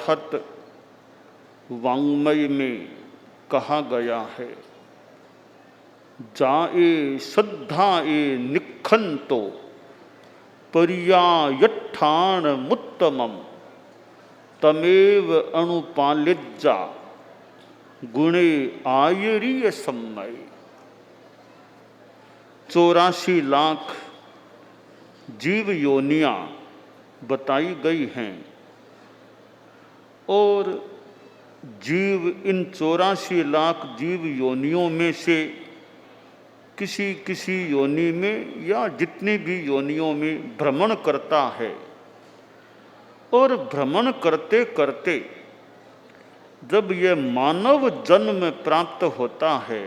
अरहत वाङ्मय में कहा गया है, जाए श्रद्धाए निखंतो पर्यायठान मुत्तमम तमेव अणुपालिज्जा गुणे आयरीय सम्मय। 84 लाख जीव योनियां बताई गई हैं और जीव इन 84 लाख जीव योनियों में से किसी किसी योनि में या जितनी भी योनियों में भ्रमण करता है और भ्रमण करते करते जब यह मानव जन्म प्राप्त होता है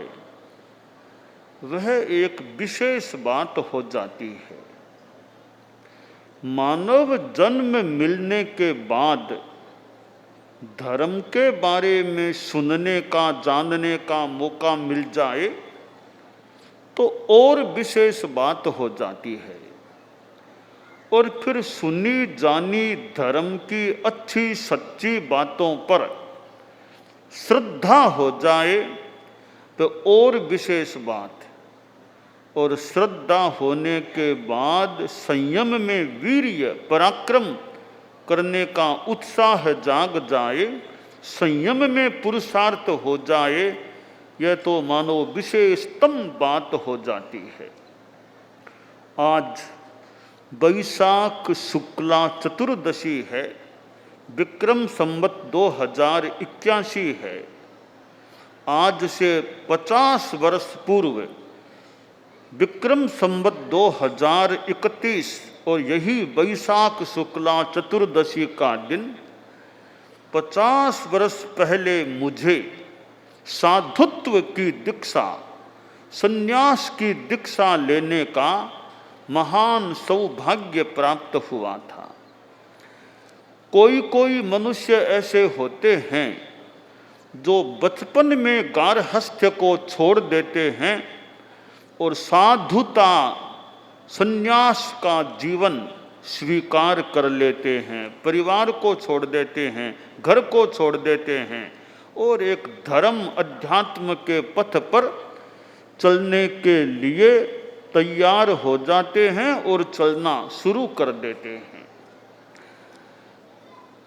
वह एक विशेष बात हो जाती है। मानव जन्म मिलने के बाद धर्म के बारे में सुनने का जानने का मौका मिल जाए तो और विशेष बात हो जाती है। और फिर सुनी जानी धर्म की अच्छी सच्ची बातों पर श्रद्धा हो जाए तो और विशेष बात। और श्रद्धा होने के बाद संयम में वीर्य पराक्रम करने का उत्साह जाग जाए, संयम में पुरुषार्थ हो जाए, यह तो मानो विशेषतम बात हो जाती है। आज वैशाख शुक्ला चतुर्दशी है, विक्रम संवत 2081 है। आज से 50 वर्ष पूर्व विक्रम संवत 2031 और यही वैशाख शुक्ला चतुर्दशी का दिन 50 वर्ष पहले मुझे साधुत्व की दीक्षा, संन्यास की दीक्षा लेने का महान सौभाग्य प्राप्त हुआ था। कोई कोई मनुष्य ऐसे होते हैं जो बचपन में गार्हस्थ्य को छोड़ देते हैं और साधुता संन्यास का जीवन स्वीकार कर लेते हैं, परिवार को छोड़ देते हैं, घर को छोड़ देते हैं और एक धर्म अध्यात्म के पथ पर चलने के लिए तैयार हो जाते हैं और चलना शुरू कर देते हैं।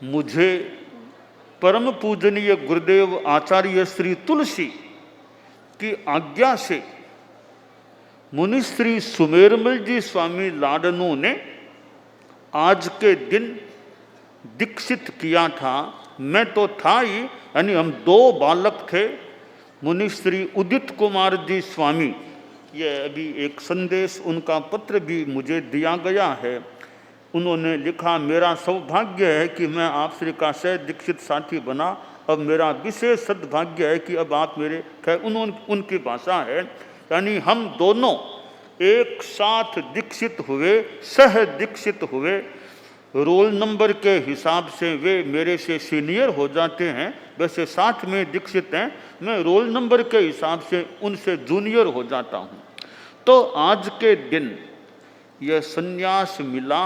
मुझे परम पूजनीय गुरुदेव आचार्य श्री तुलसी की आज्ञा से मुनि श्री सुमेरमल जी स्वामी लाडनू ने आज के दिन दीक्षित किया था। मैं तो था ही, यानी हम 2 बालक थे। मुनि श्री उदित कुमार जी स्वामी, ये अभी एक संदेश उनका पत्र भी मुझे दिया गया है। उन्होंने लिखा, मेरा सौभाग्य है कि मैं आप श्री का सह दीक्षित साथी बना। अब मेरा विशेष सद्भाग्य है कि अब आप मेरे, खैर उनकी भाषा है, यानी हम दोनों एक साथ दीक्षित हुए, सह दीक्षित हुए। रोल नंबर के हिसाब से वे मेरे से सीनियर हो जाते हैं, वैसे साथ में दीक्षित हैं, मैं रोल नंबर के हिसाब से उनसे जूनियर हो जाता हूँ। तो आज के दिन यह संन्यास मिला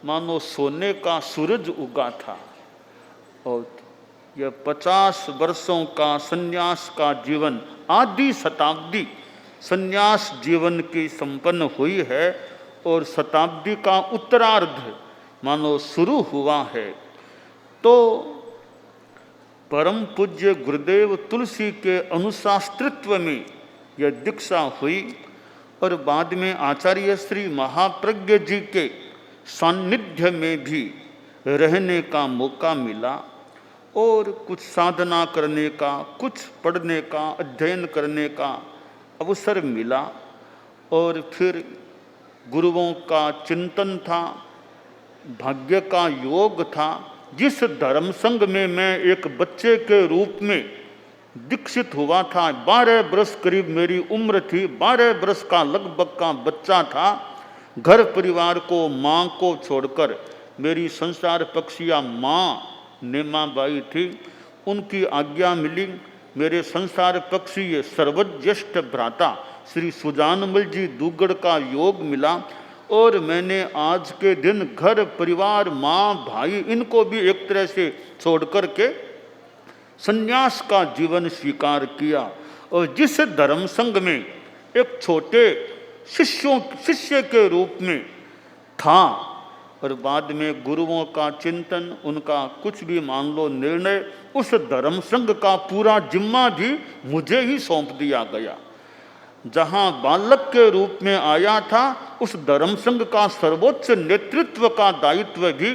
मानो सोने का सूरज उगा था और यह 50 वर्षों का संन्यास का जीवन, आधी शताब्दी संन्यास जीवन की संपन्न हुई है और शताब्दी का उत्तरार्ध मानो शुरू हुआ है। तो परम पूज्य गुरुदेव तुलसी के अनुशास्त्रित्व में यह दीक्षा हुई और बाद में आचार्य श्री महाप्रज्ञ जी के सान्निध्य में भी रहने का मौका मिला और कुछ साधना करने का, कुछ पढ़ने का, अध्ययन करने का अवसर मिला। और फिर गुरुओं का चिंतन था, भाग्य का योग था। जिस धर्म संघ में मैं एक बच्चे के रूप में दीक्षित हुआ था, 12 वर्ष करीब मेरी उम्र थी, 12 वर्ष का लगभग का बच्चा था। घर परिवार को, माँ को छोड़कर मेरी संसार पक्षिया माँ नेमाबाई थी, उनकी आज्ञा मिली। मेरे संसार पक्षीय सर्वज्येष्ठ भ्राता श्री सुजानमल जी दूगड़ का योग मिला और मैंने आज के दिन घर परिवार माँ भाई इनको भी एक तरह से छोड़ करके संन्यास का जीवन स्वीकार किया। और जिस धर्म संघ में एक छोटे शिष्य के रूप में था और बाद में गुरुओं का चिंतन, उनका कुछ भी मान लो निर्णय, उस धर्म संघ का पूरा जिम्मा भी मुझे ही सौंप दिया गया। जहां बालक के रूप में आया था उस धर्म संघ का सर्वोच्च नेतृत्व का दायित्व भी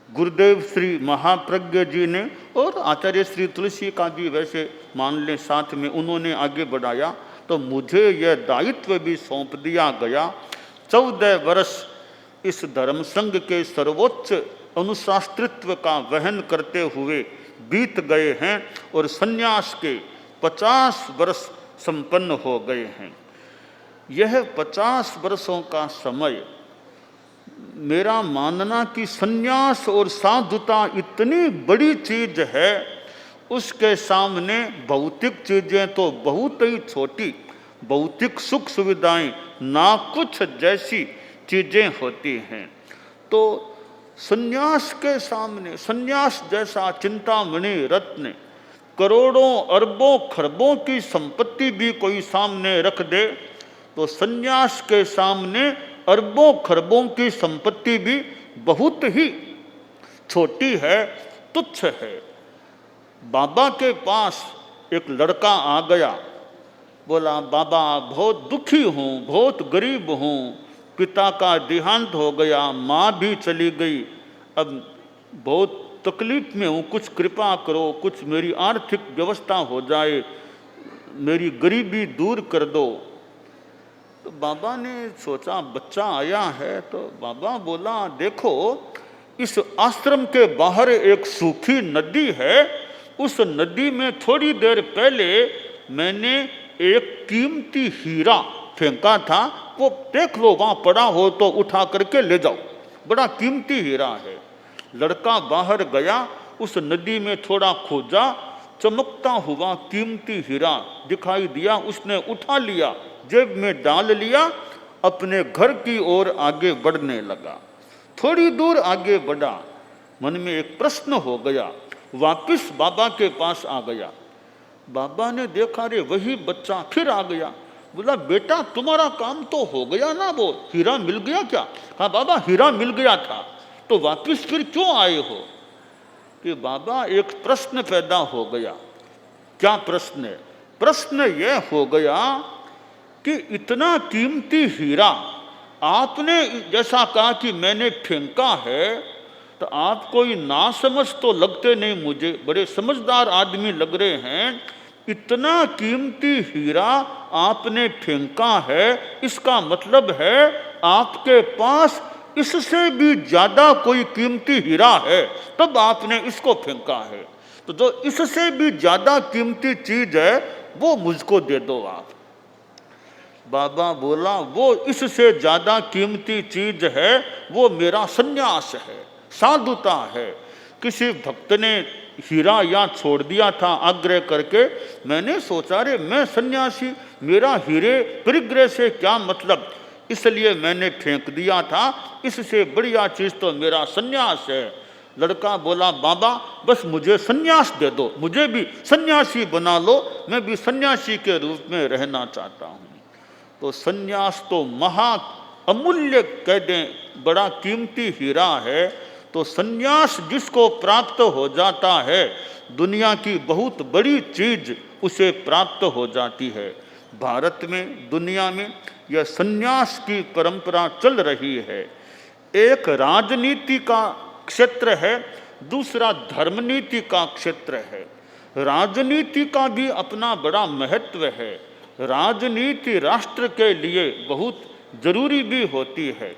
गुरुदेव श्री महाप्रज्ञ जी ने और आचार्य श्री तुलसी का भी वैसे मान लें साथ में उन्होंने आगे बढ़ाया। तो मुझे यह दायित्व भी सौंप दिया गया। 14 वर्ष इस धर्म संघ के सर्वोच्च अनुशास्त्रित्व का वहन करते हुए बीत गए हैं और संन्यास के 50 वर्ष संपन्न हो गए हैं। यह 50 वर्षों का समय, मेरा मानना कि संन्यास और साधुता इतनी बड़ी चीज है, उसके सामने भौतिक चीजें तो बहुत ही छोटी, भौतिक सुख सुविधाएं ना कुछ जैसी चीजें होती हैं। तो संन्यास के सामने, संन्यास जैसा चिंतामणि रत्न, करोड़ों अरबों खरबों की संपत्ति भी कोई सामने रख दे तो संन्यास के सामने अरबों खरबों की संपत्ति भी बहुत ही छोटी है, तुच्छ है। बाबा के पास एक लड़का आ गया, बोला बाबा बहुत दुखी हूँ, बहुत गरीब हूँ, पिता का देहांत हो गया, माँ भी चली गई, अब बहुत तकलीफ में हूँ, कुछ कृपा करो, कुछ मेरी आर्थिक व्यवस्था हो जाए, मेरी गरीबी दूर कर दो। तो बाबा ने सोचा बच्चा आया है, तो बाबा बोला देखो इस आश्रम के बाहर एक सूखी नदी है, उस नदी में थोड़ी देर पहले मैंने एक कीमती हीरा फेंका था, वो देख लो वहाँ पड़ा हो तो उठा करके ले जाओ, बड़ा कीमती हीरा है। लड़का बाहर गया, उस नदी में थोड़ा खोजा, चमकता हुआ कीमती हीरा दिखाई दिया, उसने उठा लिया, जेब में डाल लिया, अपने घर की ओर आगे बढ़ने लगा। थोड़ी दूर आगे बढ़ा, मन में एक प्रश्न हो गया, वापिस बाबा के पास आ गया। बाबा ने देखा रे वही बच्चा फिर आ गया, बोला बेटा तुम्हारा काम तो हो गया ना, वो हीरा मिल गया क्या? कहा बाबा हीरा मिल गया था, तो वापिस फिर क्यों आए हो? कि बाबा एक प्रश्न पैदा हो गया। क्या प्रश्न है? प्रश्न यह हो गया कि इतना कीमती हीरा आपने जैसा कहा कि मैंने फेंका है, तो आप कोई नासमझ तो लगते नहीं, मुझे बड़े समझदार आदमी लग रहे हैं। इतना कीमती हीरा आपने फेंका है, इसका मतलब है आपके पास इससे भी ज्यादा कोई कीमती हीरा है, तब आपने इसको फेंका है। तो जो इससे भी ज्यादा कीमती चीज है वो मुझको दे दो आप। बाबा बोला वो इससे ज्यादा कीमती चीज है, वो मेरा संन्यास है, साधुता है। किसी भक्त ने हीरा यहाँ छोड़ दिया था आग्रह करके, मैंने सोचा रे मैं सन्यासी, मेरा हीरे परिग्रह से क्या मतलब, इसलिए मैंने फेंक दिया था, इससे बढ़िया चीज तो मेरा सन्यास है। लड़का बोला बाबा बस मुझे सन्यास दे दो, मुझे भी सन्यासी बना लो, मैं भी सन्यासी के रूप में रहना चाहता हूँ। तो सन्यास तो महा अमूल्य कह दें, बड़ा कीमती हीरा है। तो सन्यास जिसको प्राप्त हो जाता है, दुनिया की बहुत बड़ी चीज उसे प्राप्त हो जाती है। भारत में, दुनिया में यह सन्यास की परंपरा चल रही है। एक राजनीति का क्षेत्र है, दूसरा धर्मनीति का क्षेत्र है। राजनीति का भी अपना बड़ा महत्व है। राजनीति राष्ट्र के लिए बहुत जरूरी भी होती है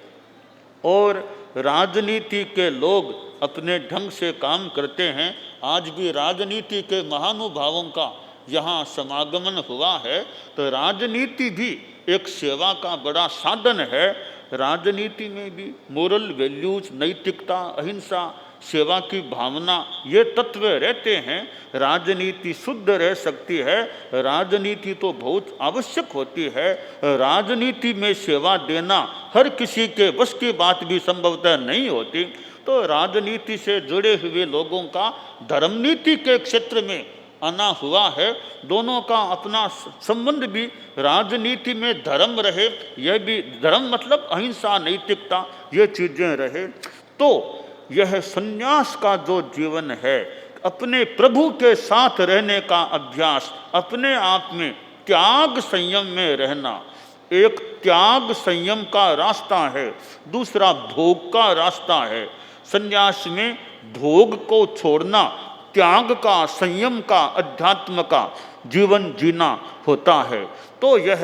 और राजनीति के लोग अपने ढंग से काम करते हैं। आज भी राजनीति के महानुभावों का यहाँ समागमन हुआ है, तो राजनीति भी एक सेवा का बड़ा साधन है। राजनीति में भी मोरल वैल्यूज, नैतिकता, अहिंसा, सेवा की भावना, ये तत्व रहते हैं, राजनीति शुद्ध रह सकती है। राजनीति तो बहुत आवश्यक होती है। राजनीति में सेवा देना हर किसी के बस की बात भी संभवतः नहीं होती। तो राजनीति से जुड़े हुए लोगों का धर्मनीति के क्षेत्र में आना हुआ है। दोनों का अपना संबंध भी राजनीति में धर्म रहे, यह भी धर्म मतलब अहिंसा, नैतिकता, ये चीजें रहे। तो यह संन्यास का जो जीवन है, अपने प्रभु के साथ रहने का अभ्यास, अपने आप में त्याग संयम में रहना, एक त्याग संयम का रास्ता है, दूसरा भोग का रास्ता है। संन्यास में भोग को छोड़ना, त्याग का, संयम का, अध्यात्म का जीवन जीना होता है। तो यह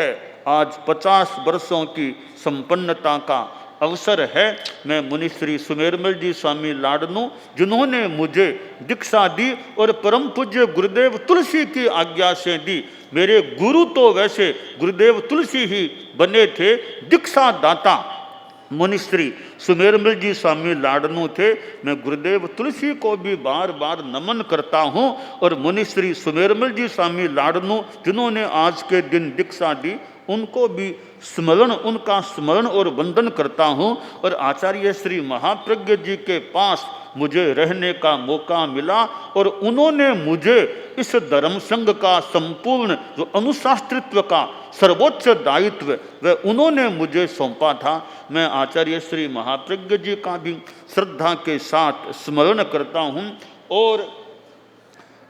आज 50 वर्षों की संपन्नता का अवसर है। मैं मुनि श्री सुमेरमल जी स्वामी लाडनू, जिन्होंने मुझे दीक्षा दी और परम पूज्य गुरुदेव तुलसी की आज्ञा से दी। मेरे गुरु तो वैसे गुरुदेव तुलसी ही बने थे, दीक्षा दाता मुनि श्री सुमेरमल जी स्वामी लाडनू थे। मैं गुरुदेव तुलसी को भी बार बार नमन करता हूँ और मुनि श्री सुमेरमल जी स्वामी लाडनू जिन्होंने आज के दिन दीक्षा दी, उनको भी स्मरण, उनका स्मरण और वंदन करता हूँ। और आचार्य श्री महाप्रज्ञ जी के पास मुझे रहने का मौका मिला और उन्होंने मुझे इस धर्म संघ का संपूर्ण जो अनुशास्त्रित्व का सर्वोच्च दायित्व वह उन्होंने मुझे सौंपा था। मैं आचार्य श्री महाप्रज्ञ जी का भी श्रद्धा के साथ स्मरण करता हूँ। और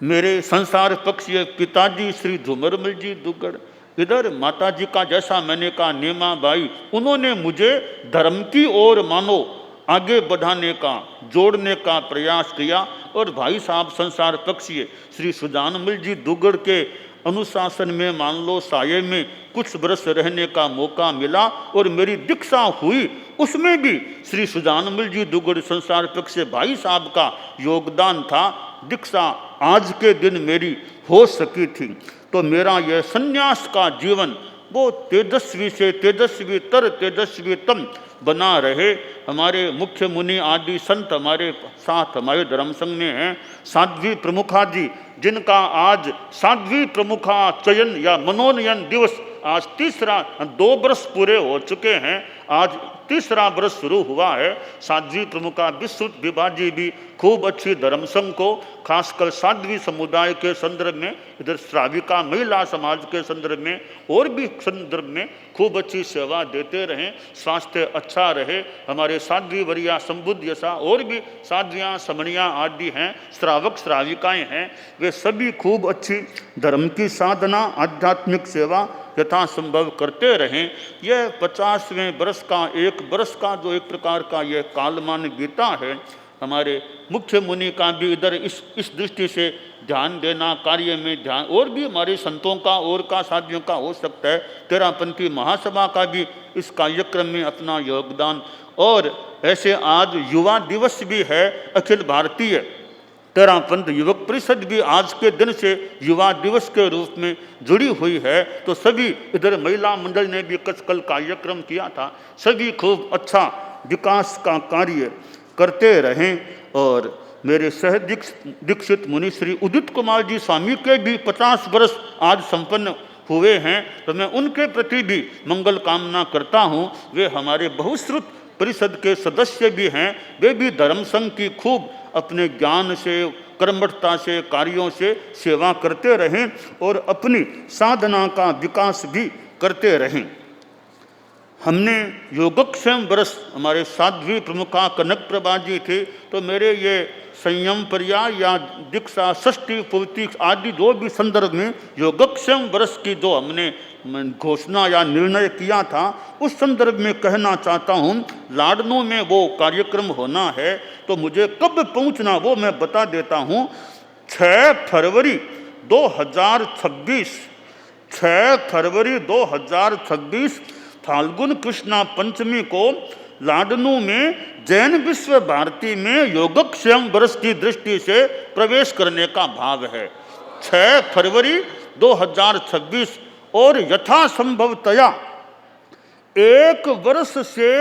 मेरे संसार पक्षीय पिताजी श्री झुमरमल जी दुग्गड़, इधर माताजी का जैसा मैंने कहा नेमा बाई, उन्होंने मुझे धर्म की ओर मानो आगे बढ़ाने का, जोड़ने का प्रयास किया। और भाई साहब संसार पक्षीय श्री सुजानमल जी दुग्गड़ के अनुशासन में, मान लो साये में कुछ वर्ष रहने का मौका मिला और मेरी दीक्षा हुई। उसमें भी श्री सुजानमल जी दुग्गड़ संसार पक्षीय भाई साहब का योगदान था। दीक्षा आज के दिन मेरी हो सकी थी। तो मेरा यह संन्यास का जीवन वो तेजस्वी से तेजस्वी तर तेजस्वीतम बना रहे। हमारे मुख्य मुनि आदि संत हमारे साथ हमारे धर्म संघ में हैं। साध्वी प्रमुखा जी, जिनका आज साध्वी प्रमुखा चयन या मनोनयन दिवस आज तीसरा, 2 वर्ष पूरे हो चुके हैं, आज तीसरा वर्ष शुरू हुआ है। साध्वी प्रमुखा विश्रुत विभा जी भी खूब अच्छी धर्म संघ को, खासकर साध्वी समुदाय के संदर्भ में, इधर श्राविका महिला समाज के संदर्भ में और भी संदर्भ में खूब अच्छी सेवा देते रहें, स्वास्थ्य अच्छा रहे। हमारे साध्वी वरिया संबुद्ध यशा और भी साध्वियाँ समणियाँ आदि हैं, श्रावक श्राविकाएँ हैं, वे सभी खूब अच्छी धर्म की साधना, आध्यात्मिक सेवा यथासंभव करते रहें। यह 50वें वर्ष का, 1 वर्ष का जो एक प्रकार का यह कालमान बीता है, हमारे मुख्य मुनि का भी इधर इस दृष्टि से ध्यान देना, कार्य में ध्यान, और भी हमारे संतों का और का साथियों का हो सकता है। तेरापंथी महासभा का भी इस कार्यक्रम में अपना योगदान। और ऐसे आज युवा दिवस भी है, अखिल भारतीय तेरापंथ युवक परिषद भी आज के दिन से युवा दिवस के रूप में जुड़ी हुई है। तो सभी, इधर महिला मंडल ने भी कल कार्यक्रम किया था, सभी खूब अच्छा विकास का कार्य करते रहें। और मेरे सह दीक्षित मुनि श्री उदित कुमार जी स्वामी के भी 50 वर्ष आज संपन्न हुए हैं। तो मैं उनके प्रति भी मंगल कामना करता हूँ। वे हमारे बहुश्रुत परिषद के सदस्य भी हैं। वे भी धर्म संघ की खूब अपने ज्ञान से, कर्मठता से, कार्यों से सेवा करते रहें और अपनी साधना का विकास भी करते रहें। हमने योगक्षेम वर्ष, हमारे साध्वी प्रमुखा कनक प्रभा जी थे, तो मेरे ये संयम पर्याय या दीक्षा, षष्ठी पूर्ति आदि जो भी संदर्भ में योगक्षेम वर्ष की जो हमने घोषणा या निर्णय किया था, उस संदर्भ में कहना चाहता हूँ। लाडनू में वो कार्यक्रम होना है, तो मुझे कब पहुँचना वो मैं बता देता हूँ। 6 फरवरी 2026, 6 फरवरी 2026 फाल्गुन कृष्णा पंचमी को लाडनू में जैन विश्व भारती में योगक्षेम वर्ष की दृष्टि से प्रवेश करने का भाव है। 6 फरवरी 2026 और यथासंभवतया 1 वर्ष से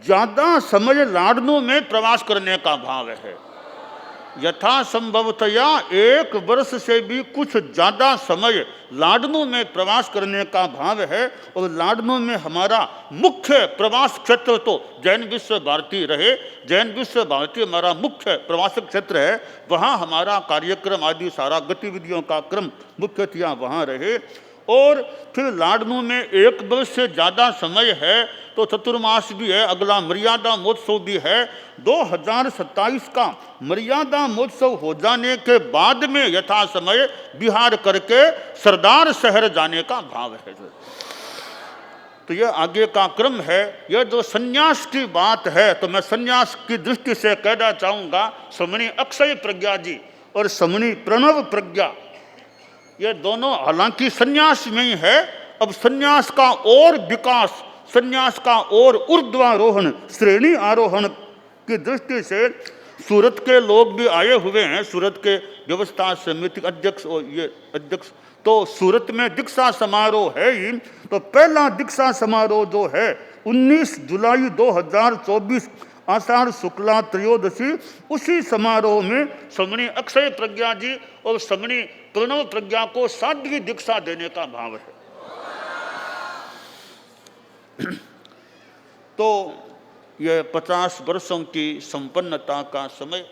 ज़्यादा समय लाडनू में प्रवास करने का भाव है। यथा संभवतया 1 वर्ष से भी कुछ ज़्यादा समय लाडनू में प्रवास करने का भाव है। और लाडनू में हमारा मुख्य प्रवास क्षेत्र तो जैन विश्व भारती रहे। जैन विश्व भारती हमारा मुख्य प्रवासक क्षेत्र है, वहाँ हमारा कार्यक्रम आदि सारा गतिविधियों का क्रम मुख्यतया वहाँ रहे। और फिर लाडनू में 1 वर्ष से ज़्यादा समय है तो चतुर्मास भी है, अगला मर्यादा महोत्सव भी है। 2027 का मर्यादा महोत्सव हो जाने के बाद में यथा समय बिहार करके सरदार शहर जाने का भाव है। तो यह आगे का क्रम है। यह जो संन्यास की बात है तो मैं संन्यास की दृष्टि से कहना चाहूँगा, समणी अक्षय प्रज्ञा जी और समणी प्रणव प्रज्ञा, ये दोनों हालांकि संन्यास में ही है। अब संन्यास का और विकास, संन्यास का और ऊर्ध्वारोहण, श्रेणी आरोहण की दृष्टि से सूरत के लोग भी आए हुए हैं, सूरत के व्यवस्था समिति अध्यक्ष और ये अध्यक्ष। तो सूरत में दीक्षा समारोह है ही। तो पहला दीक्षा समारोह जो है 19 जुलाई 2024 आषाढ़ शुक्ला त्रयोदशी, उसी समारोह में समणी अक्षय प्रज्ञा जी और समणी प्रणव प्रज्ञा को 7वीं दीक्षा देने का भाव है। तो यह 50 वर्षों की संपन्नता का समय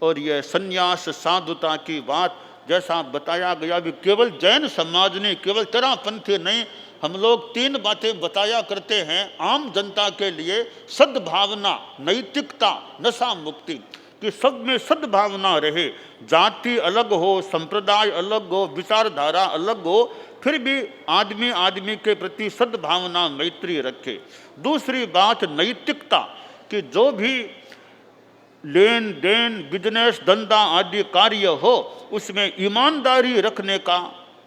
और यह संन्यास साधुता की बात, जैसा बताया गया भी केवल जैन समाज ने, केवल तेरापंथी नहीं, हम लोग 3 बातें बताया करते हैं आम जनता के लिए। सद्भावना, नैतिकता, नशा मुक्ति, कि सब में सद्भावना रहे। जाति अलग हो, संप्रदाय अलग हो, विचारधारा अलग हो, फिर भी आदमी आदमी के प्रति सद्भावना मैत्री रखे। दूसरी बात नैतिकता, कि जो भी लेन देन, बिजनेस, धंधा आदि कार्य हो उसमें ईमानदारी रखने का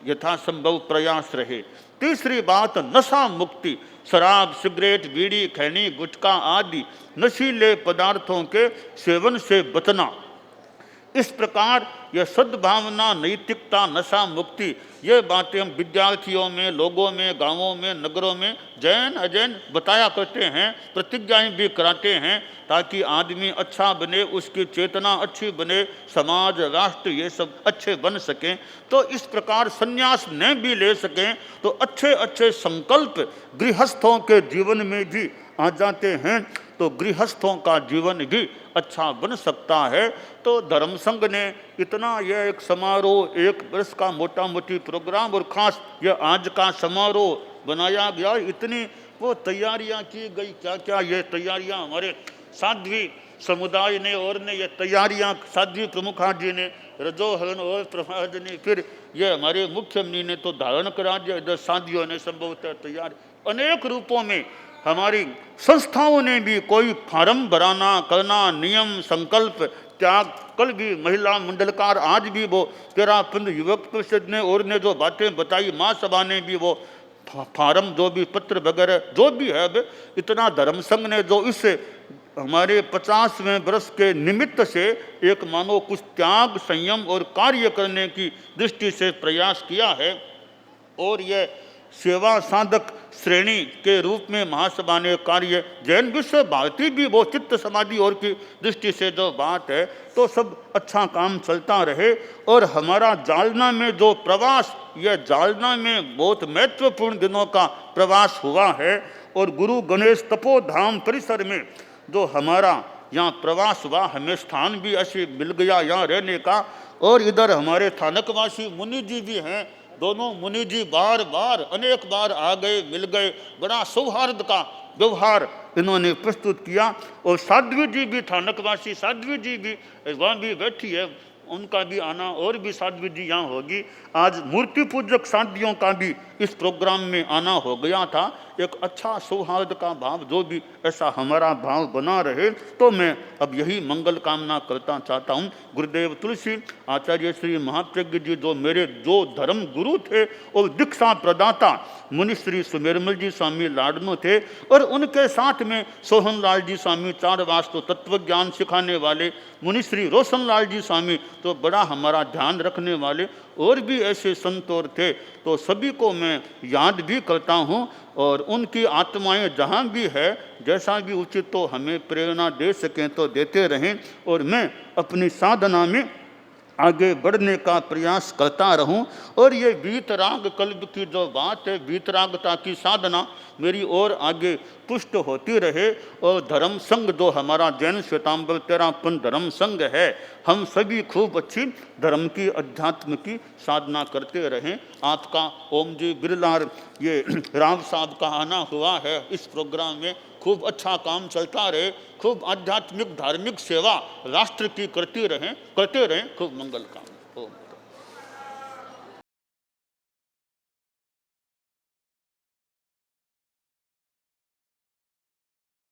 यथासंभव प्रयास रहे। तीसरी बात नशा मुक्ति, शराब, सिगरेट, बीड़ी, खैनी, गुटखा आदि नशीले पदार्थों के सेवन से बचना। इस प्रकार यह सद्भावना, नैतिकता, नशा मुक्ति, ये बातें हम विद्यार्थियों में, लोगों में, गांवों में, नगरों में जैन अजैन बताया करते हैं, प्रतिज्ञाएं भी कराते हैं, ताकि आदमी अच्छा बने, उसकी चेतना अच्छी बने, समाज, राष्ट्र ये सब अच्छे बन सकें। तो इस प्रकार संन्यास न भी ले सकें तो अच्छे अच्छे संकल्प गृहस्थों के जीवन में भी आ जाते हैं, तो गृहस्थों का जीवन भी अच्छा बन सकता है। तो धर्म संघ ने इतना, यह एक समारोह, 1 वर्ष का मोटा मोटी प्रोग्राम और खास यह आज का समारोह बनाया गया, इतनी वो तैयारियां की गई, क्या क्या ये तैयारियां हमारे साध्वी समुदाय ने और ने ये तैयारियां, साध्वी प्रमुखा जी ने, रजोहरण और प्रभाज ने, फिर ये हमारे मुख्य मुनि ने तो धारण करा दिया, इधर साधियों ने संभवतः तैयार अनेक रूपों में, हमारी संस्थाओं ने भी कोई फार्म भराना करना, नियम संकल्प त्याग, कल भी महिला मंडलकार, आज भी वो तेरापंथ युवक परिषद ने और ने जो बातें बताई, महासभा ने भी वो फार्म जो भी पत्र वगैरह जो भी है, अब इतना धर्म संघ ने जो इस हमारे 50वें वर्ष के निमित्त से एक मानो कुछ त्याग, संयम और कार्य करने की दृष्टि से प्रयास किया है। और यह सेवा साधक श्रेणी के रूप में महासभा ने कार्य, जैन विश्व भारती भी वो चित्त समाधि और की दृष्टि से जो बात है, तो सब अच्छा काम चलता रहे। और हमारा जालना में जो प्रवास, यह जालना में बहुत महत्वपूर्ण दिनों का प्रवास हुआ है। और गुरु गणेश तपोधाम परिसर में जो हमारा यहाँ प्रवास हुआ, हमें स्थान भी ऐसे मिल गया यहाँ रहने का। और इधर हमारे थानकवासी मुनि जी भी हैं, दोनों मुनि जी बार बार अनेक बार आ गए, मिल गए, बड़ा सौहार्द का व्यवहार इन्होंने प्रस्तुत किया। और साध्वी जी भी, थानकवासी साध्वी जी भी वहाँ भी बैठी है, उनका भी आना, और भी साध्वी जी यहाँ होगी। आज मूर्ति पूजक साध्वियों का भी इस प्रोग्राम में आना हो गया था। एक अच्छा सौहार्द का भाव, जो भी ऐसा हमारा भाव बना रहे, तो मैं अब यही मंगल कामना करता चाहता हूँ। गुरुदेव तुलसी आचार्य श्री महाप्रज्ञ जी जो मेरे जो धर्म गुरु थे और दीक्षा प्रदाता मुनि श्री सुमेरमल जी स्वामी लाडनू थे, और उनके साथ में सोहन लाल जी स्वामी चार वास्तु तत्व ज्ञान सिखाने वाले मुनि श्री रोशन लाल जी स्वामी तो बड़ा हमारा ध्यान रखने वाले और भी ऐसे संत और थे, तो सभी को मैं याद भी करता हूँ और उनकी आत्माएं जहाँ भी है जैसा भी उचित तो हमें प्रेरणा दे सकें तो देते रहें और मैं अपनी साधना में आगे बढ़ने का प्रयास करता रहूं। और ये वीतराग कल्प की जो बात है, वीतरागता की साधना मेरी और आगे पुष्ट होती रहे और धर्म संघ जो हमारा जैन श्वेतांबर तेरापन धर्म संघ है, हम सभी खूब अच्छी धर्म की अध्यात्म की साधना करते रहें। आपका ओम जी बिरलार ये राम साहब का आना हुआ है इस प्रोग्राम में, खूब अच्छा काम चलता रहे, खूब आध्यात्मिक धार्मिक सेवा राष्ट्र की करते रहें, खूब मंगल काम। ओम।